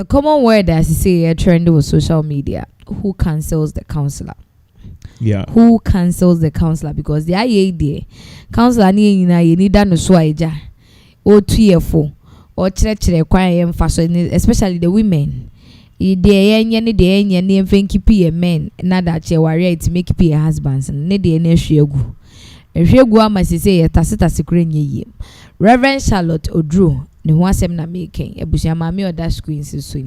The common word as you say a trend with social media. Who cancels the counselor? Yeah. Who cancels the counselor? Because the IAD counselor ni need no so aja. O 2 year for or chere kwanye mfaso, especially the women. The enye keep a men na that che warrior to make be a husbands ne de na hwegu. Ehwegu ama say taseta sekure nye. Reverend Charlotte Oduro ne ho asem na making ebusia mame oda screen so.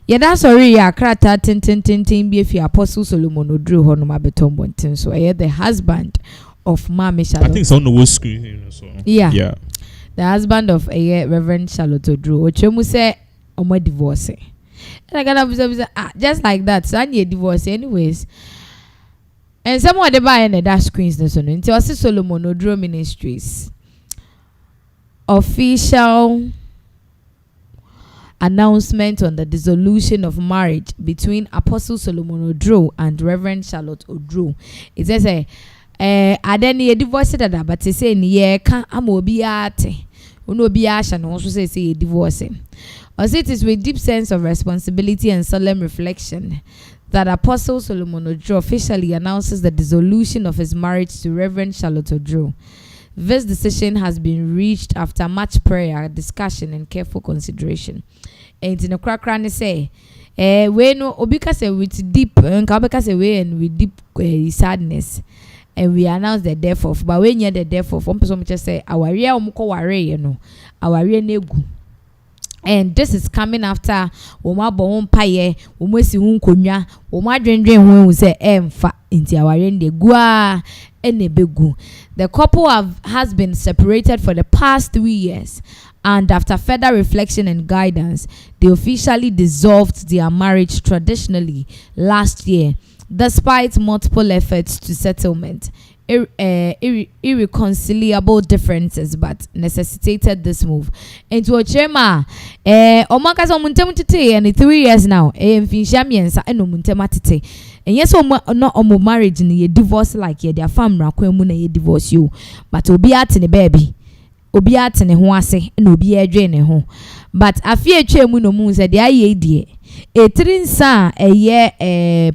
Yeda sorry ya krata tin bi afi Apostle Solomon Oduro ho no mabeton bontin so the husband of Mame Charlotte. I think so no screen so. Yeah. The husband of Reverend Charlotte Oduro. Ochemu say omo divorce. And I got just like that. So I need a divorce anyways. And someone they buy in that screens this one. Until Solomon Oduro Ministries official announcement on the dissolution of marriage between Apostle Solomon Oduro and Reverend Charlotte Oduro. It says I then a divorce that but they say yeah can am obi ate. Uno bi asha no also say divorcing. As it is with deep sense of responsibility and solemn reflection that Apostle Solomon Oduro officially announces the dissolution of his marriage to Reverend Charlotte Oduro. This decision has been reached after much prayer, discussion, and careful consideration. And in the crack say, we no obika say with deep and with deep sadness. And we announce the death of, but when you're the death of, one person just say, our real muko ware, you know, our real negu. And this is coming after Oma Bon Paye, Umwesi Hunkonya, Oma Dren when we say Emfa into our rende gua and begu. The couple has been separated for the past 3 years, and after further reflection and guidance, they officially dissolved their marriage traditionally last year, despite multiple efforts to settlement. Irreconcilable differences, but necessitated this move. Into a chema, Omaka Muntemute, and 3 years now, Finshamians and Muntematite. And yes, not on marriage in a divorce like ye, their family, Quemuna, divorce you, but Obiat in a baby. Obiat in a hoase, and Obia drain a home. But I fear Chemuno moons at the IAD. A trinsa a year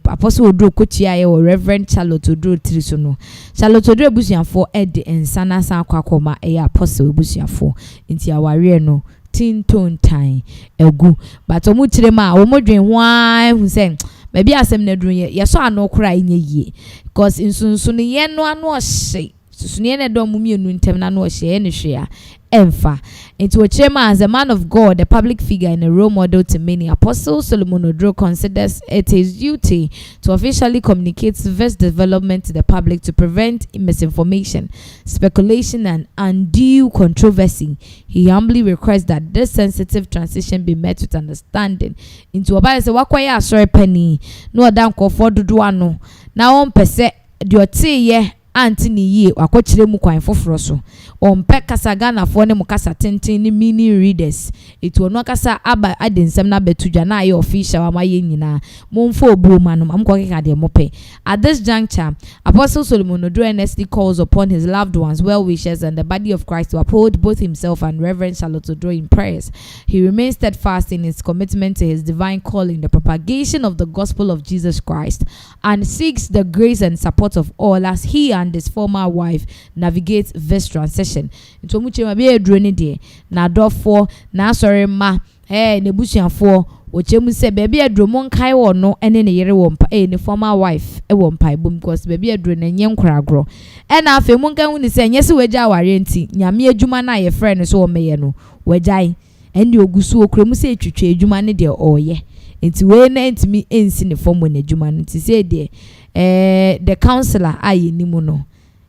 Apostle Oduro Kotia or Reverend Charlotte Oduro Trisono. Charlotte Oduro Busian for Ed and Sana San Kwakoma a Apostle Busian for into our no tin tone time egu. But Omutrema, Omodrin, why who said, maybe I said, yes, I no cry in a year. Because in Sunsuni, yen no one was she. Susuniene don't mummy and temna no she any share. Emfa into a chairman as a man of God, a public figure and a role model to many. Apostle Solomon Oduro considers it his duty to officially communicate this development to the public to prevent misinformation, speculation, and undue controversy. He humbly requests that this sensitive transition be met with understanding. Into a bias, wakwaya sorry penny, no down call for Duano. Now on per se, ye. Antini ye wakochire mu kwan foforo so ompe kasa Ghana fo ne mukasa tenten ni mini readers etu ono kasa aba adensem na betudwa na aye official amaye nyina momfo obuo manom amkokeka de mope. At this juncture, Apostle Solomon Oduro earnestly calls upon his loved ones, well-wishers, and the body of Christ to uphold both himself and Reverend Charlotte Oduro in prayers. He remains steadfast in his commitment to his divine calling, the propagation of the gospel of Jesus Christ, and seeks the grace and support of all as he and his former wife navigates this transition. Into muchema be edrone de na dofo na sorry ma nebusianfo ochemu se baby edromon kai wo no ene ne yere wo mpa ne former wife wo mpa bom because baby edrone nye nkoragro e na afi mun kan hu ni se nyese waja aware nti nyame adwuma na ye frɛ no so wo meye no wajai ene ogusu okremu se etwetwe adwuma ne de oye nti we na ntimi ensi ne form na adwuma no nti se de the counselor aye ni mu no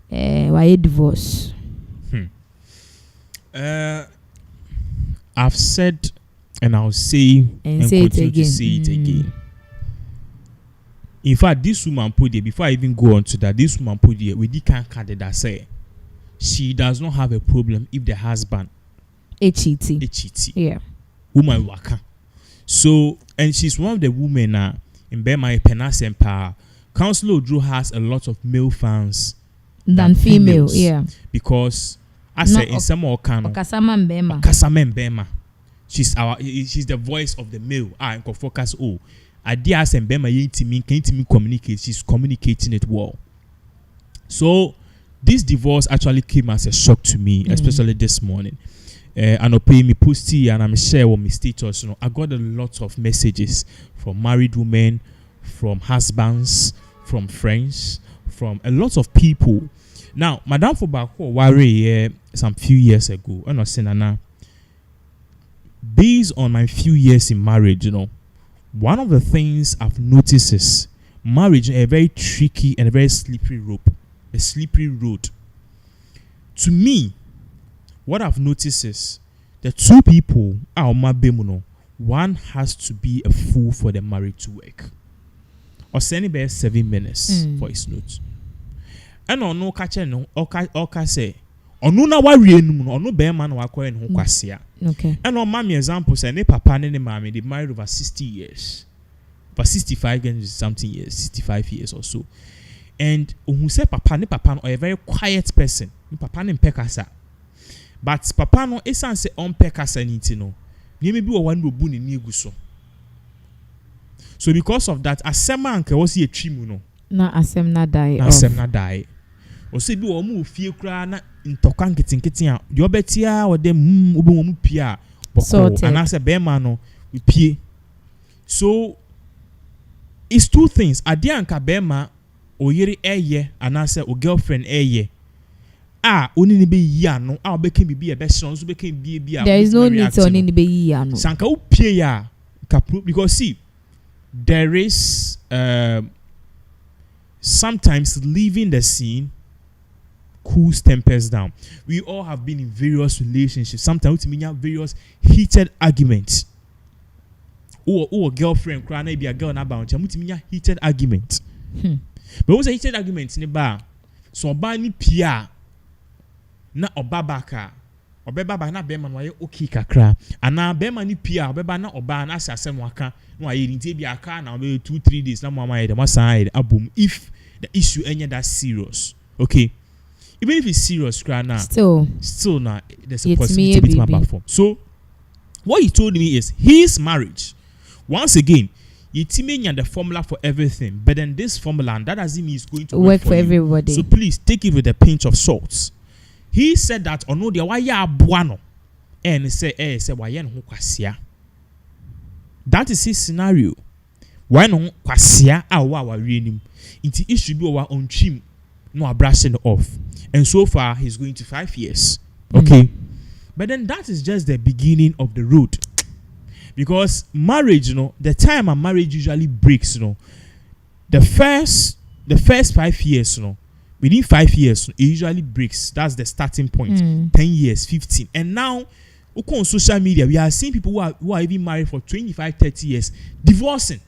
why divorce. I've said and I'll say and say continue it again. To say it again. In fact, this woman put it before I even go on to that. This woman put it with the can't that say she does not have a problem if the husband HET. Yeah. Woman waka. So and she's one of the women in Bema Pinaxtv. Counselor Oduro has a lot of male fans than female, yeah. Because I say in some or can Kasama Bema. Kasama Bema. She's the voice of the male. And focus. Oh, idea and bema can't communicate. She's communicating it well. So this divorce actually came as a shock to me, especially this morning. And I pay me posty and I'm share on my status. I got a lot of messages from married women, from husbands, from friends, from a lot of people. Now, Madame Fobako worry some few years ago, and I said, Nana, based on my few years in marriage, one of the things I've noticed is marriage is a very tricky and a very slippery road. To me, what I've noticed is the two people are one has to be a fool for the marriage to work. Or send about 7 minutes for his note. And on no catcher no oka say onu na warie num no onu be man wa koye no kwasea. Okay. And on mommy example say ne papa ne mommy they married over 60 years. For 65 and something years, 65 years or so. And who say papa no a very quiet person. Ni papa ne mpekasa. But papa no esan say on pekasa nti no. Ni maybe one will buni ni egu so. So because of that, asema anke was a trimu no. Na asem na die. Na asem na die. O se bi o mu fie kra na ntoka nkitinkitin a de obetia o de obi wo mu pia boko anase be ma no pie. So it's two things. Ade anka be ma o yiri eye anase o girlfriend eye. Oni ni be yi ano obeka bibi e be shon so beka bi a. There is no need to oni ni be yi ano. Sanka o pie ya because see there is sometimes leaving the scene cools tempers down. We all have been in various relationships. Sometimes we have various heated arguments. Or girlfriend cry na be a girl na bound. We have heated arguments. But what's a heated argument in the bar? So ba ni pia na obabaka. Obeba na bema no ye okay kakra. Ana bema ni pia obeba na oba na asasem waka no aye nti bia aka na 2-3 days na mama ye dem aside abum if the issue any that serious. Okay. Even if it's serious cry now. Still now there's a possibility to be perform. So what he told me is his marriage. Once again, you teaming the formula for everything, but then this formula and that doesn't mean it's going to work for everybody. So please take it with a pinch of salt. He said that ono dia wa ya aboa and say wa ye no kwasia. That is his scenario. Why no kwasia wa renim. Inti issue bi wa on trim no brushing off. And so far he's going to 5 years. Okay. But then that is just the beginning of the road. Because marriage, the time a marriage usually breaks, the first 5 years, within 5 years, it usually breaks. That's the starting point. 10 years, 15. And now, on social media, we are seeing people who are even married for 25, 30 years, divorcing.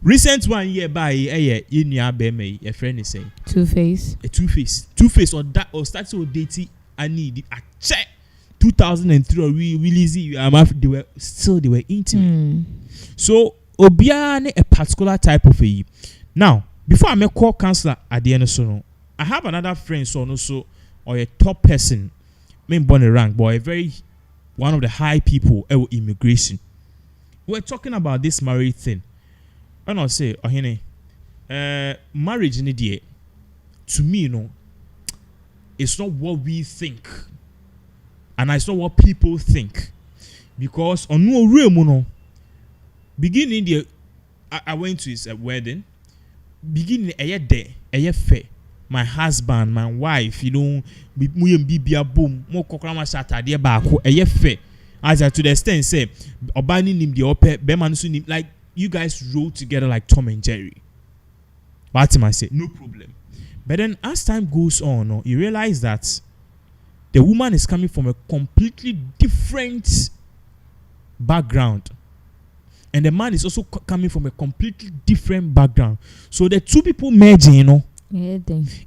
Recent 1 year by a friend is saying Two-Face. A two-face or that or starting with dating I need a check 2003 or they were intimate. So obiane a particular type of a. Now before I make call counselor at the end of so I have another friend so also or a top person main born a rank but a very one of the high people immigration. We're talking about this marriage thing. And I'll say, marriage in the to me, it's not what we think, and it's not what people think, because on no real beginning the I went to his wedding. Beginning a year day, a year fair. My husband, my wife, boom, more cockrama shatter dear back, a year fair. As I to the extent say, Obani him the upper, Beman like. You guys rode together like Tom and Jerry. But I say no problem. But then as time goes on, you realize that the woman is coming from a completely different background. And the man is also coming from a completely different background. So the two people merging,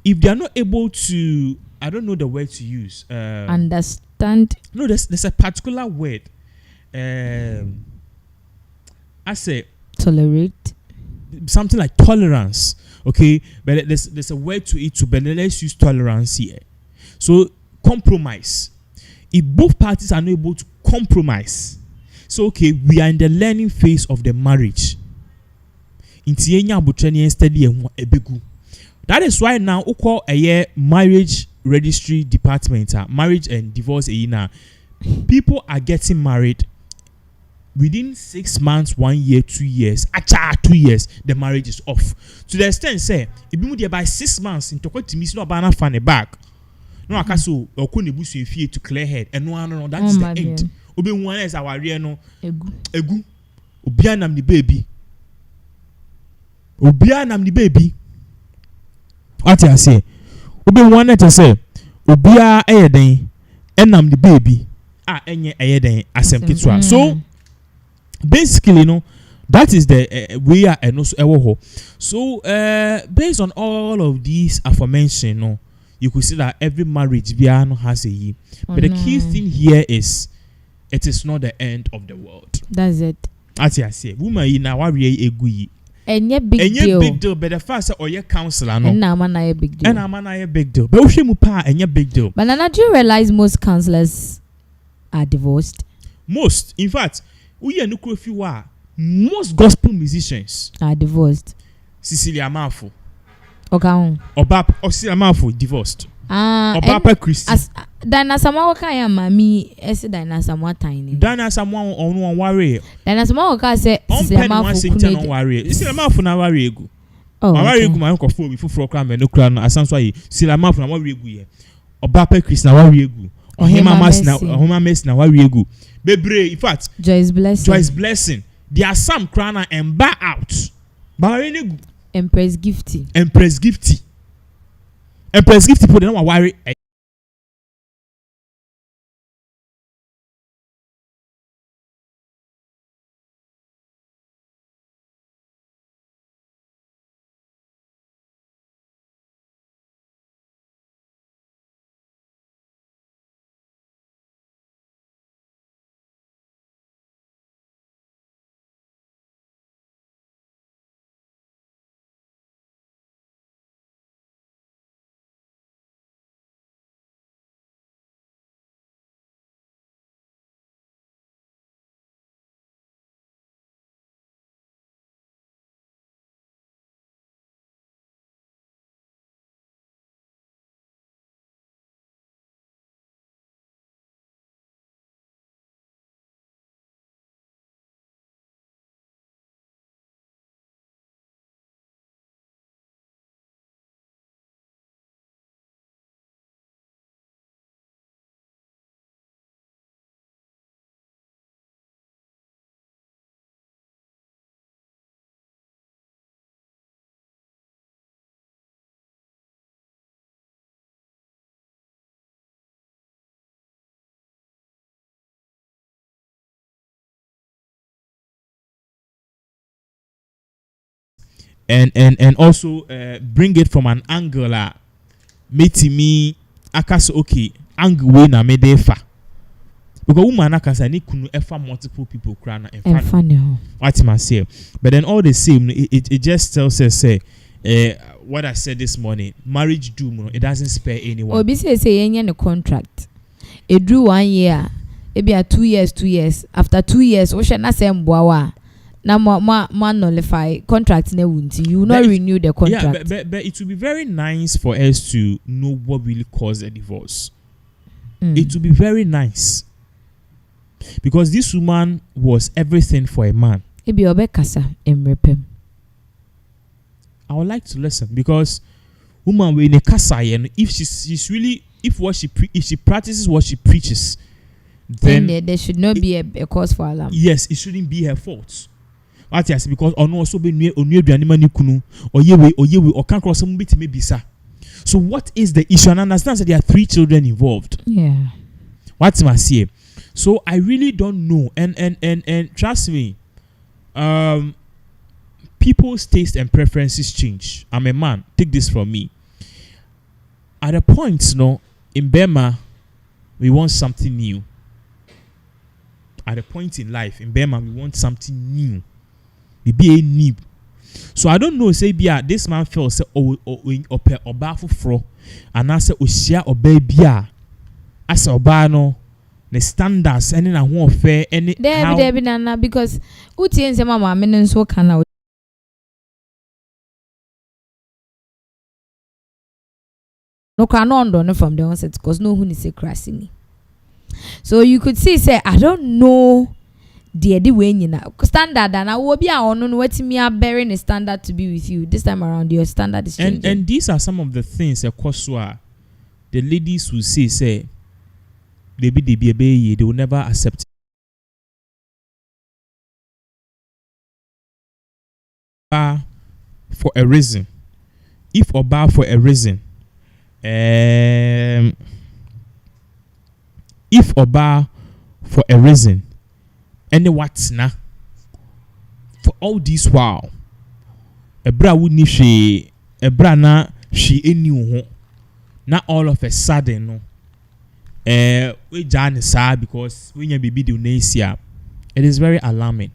if they are not able to, I don't know the word to use. Understand. No, there's a particular word. I say tolerate something like tolerance, okay? But there's a word to it too. But let's use tolerance here. So compromise. If both parties are not able to compromise. So okay, we are in the learning phase of the marriage. That is why now we call a marriage registry department, marriage and divorce. People are getting married within 6 months, 1 year, 2 years. 2 years, the marriage is off. To the extent, say, if you by 6 months, into what to miss no banana fan a back. No, I can't so or couldn't bush in fear to clear head, and no, that is the end. Obi one is our real no egu. Obianam the baby. Obianam the baby. What I say? Obi one to say, Obia ayeden, enam the baby. Enye ayeden asem kitwa. So basically, that is the we are and also ewo. So based on all of these aforementioned, you could see that every marriage has a year. But the key thing here is it is not the end of the world. That's it. As I say, woman in our egui. And yet big deal. But the first or your counselor no. And now man a big deal. And I'm a big deal. But we pa and your big deal. But now do you realize most counselors are divorced? Most, in fact, we are no few are. Most gospel musicians are divorced. Cecilia Malfo. Okay. Or Cecilia Malfo divorced. Papa Christy. Dana sama waka ya mami ese dana sama tiny. Dana sama on worry. Dana sama waka say Cecilia Malfo no worry. Cecilia Malfo na worry egu. Oh. Worry egu ma nko fo bi fufuro kra me no kra no asanso ayi. Cecilia Malfo na worry egu ye. Papa Christy na worry egu. Ohima Mas na worry egu. Bebre, in fact, Joyce Blessing. There are some crana and back out. But Empress Gifty put them worry. And also bring it from an angle me akas okay angle we na me defa because woman akasa ni kunu efa multiple people crana and funny what am I say, but then all the same it just tells us say what I said this morning, marriage doom it doesn't spare anyone. Obi say yenye no contract it drew 1 year it be a 2 years after 2 years o she na say mboa na ma nullify contract na wunti you will not renew the contract. Yeah, but it would be very nice for us to know what really caused a divorce. It would be very nice because this woman was everything for a man. Ebi obekasa emrepem. I would like to listen because woman we in kasa if she's really if she practices what she preaches, then there should not be a cause for alarm. Yes, it shouldn't be her fault. What yes, because no also be near aduane kunu or yewe or can cross some bit maybe sir. So what is the issue? And understand that there are 3 children involved. Yeah. What's my say? So I really don't know. And trust me, people's taste and preferences change. I'm a man. Take this from me. At a point, in Burma, we want something new. At a point in life, in Burma, we want something new. We be a new. So I don't know. Say, this man felt say, oba fufro, and I say, oshia oba bia. I say, oba no, the standards any na ho fair any there be nana because uti ense mama me nso kana no can no from the onset because no who is a crashing. So you could see say I don't know the way you know standard and I will be on what me are bearing a standard to be with you this time around your standard is changing. And these are some of the things of course the ladies will say they will never accept for a reason. If Oba for a reason, if Oba for a reason, any what na for all this while, a bra would ni she a bra na she any not all of a sudden no. We Jan sad because when you baby do nasia, it is very alarming.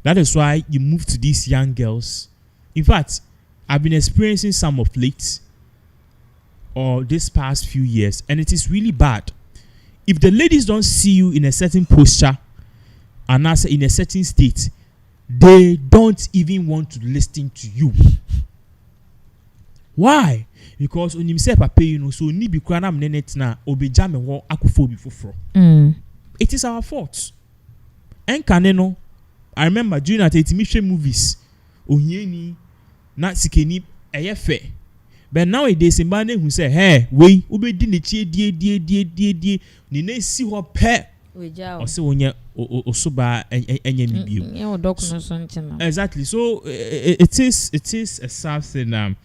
That is why you move to these young girls. In fact, I've been experiencing some of late or this past few years, and it is really bad. If the ladies don't see you in a certain posture and also in a certain state, they don't even want to listen to you. Why? Because when you say papa, you know, so ni bi kura na mnenet na obeja me wo akufo bi foforo. It is our fault. En kaneno, I remember during that Etimishe movies, ohieni na sikeni eyefe. But nowadays, a man who say, "Hey, we obedi ne chie die ni na si ho pe." O se wonya osoba enye ni bio. Exactly. So it is a sad thing.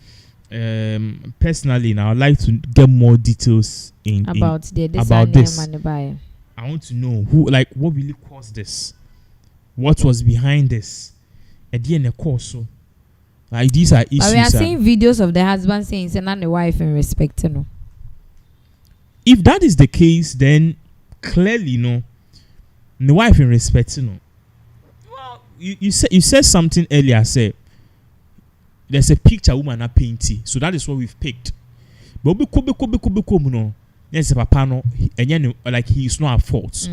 Personally, now I'd like to get more details about this. I want to know what really caused this, what was behind this, at the end of course. So, like these are issues. But we are seeing videos of the husband saying, "Send the wife in respect." No. If that is the case, then clearly, no, the wife in respect. No. Well, you said something earlier. Say. There's a picture woman are painting, so that is what we've picked. But no, yes, papa no, and like he is not at fault.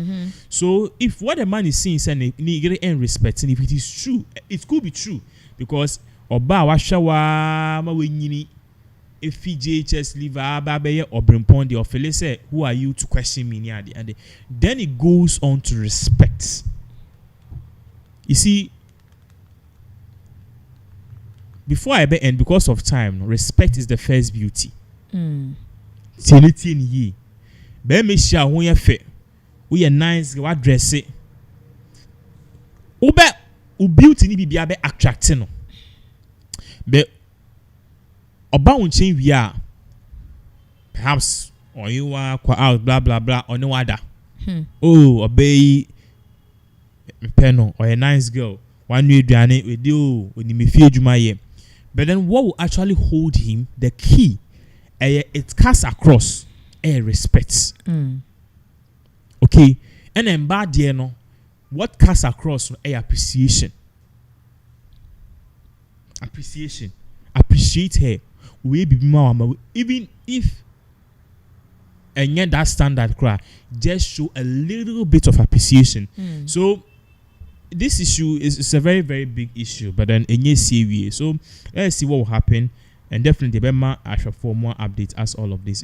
So if what a man is saying is and respect, and if it is true, it could be true because Oba washawa ma wenyini if JHS liver ababe or brimpondi or fele say who are you to question me and then it goes on to respect. You see. Before I end, because of time, respect is the first beauty. Tieniti ye. Be me sha ho ye fe. We are nice, we dress it. Ube u beauty ni bibia be attracting no. Be oba unchen wi a perhaps or you are out blah blah blah or no other. Oh, obey penno or a nice girl. One new duane we do when you me feel juma ye. But then what will actually hold him, the key, it casts across respect. Okay. And then bad there no, what casts across appreciation. Appreciation. Appreciate her. We be more even if and yet that standard cry, just show a little bit of appreciation. So this issue is a very, very big issue, but then in serious. So let's see what will happen, and definitely Bema I shall for more updates as all of this.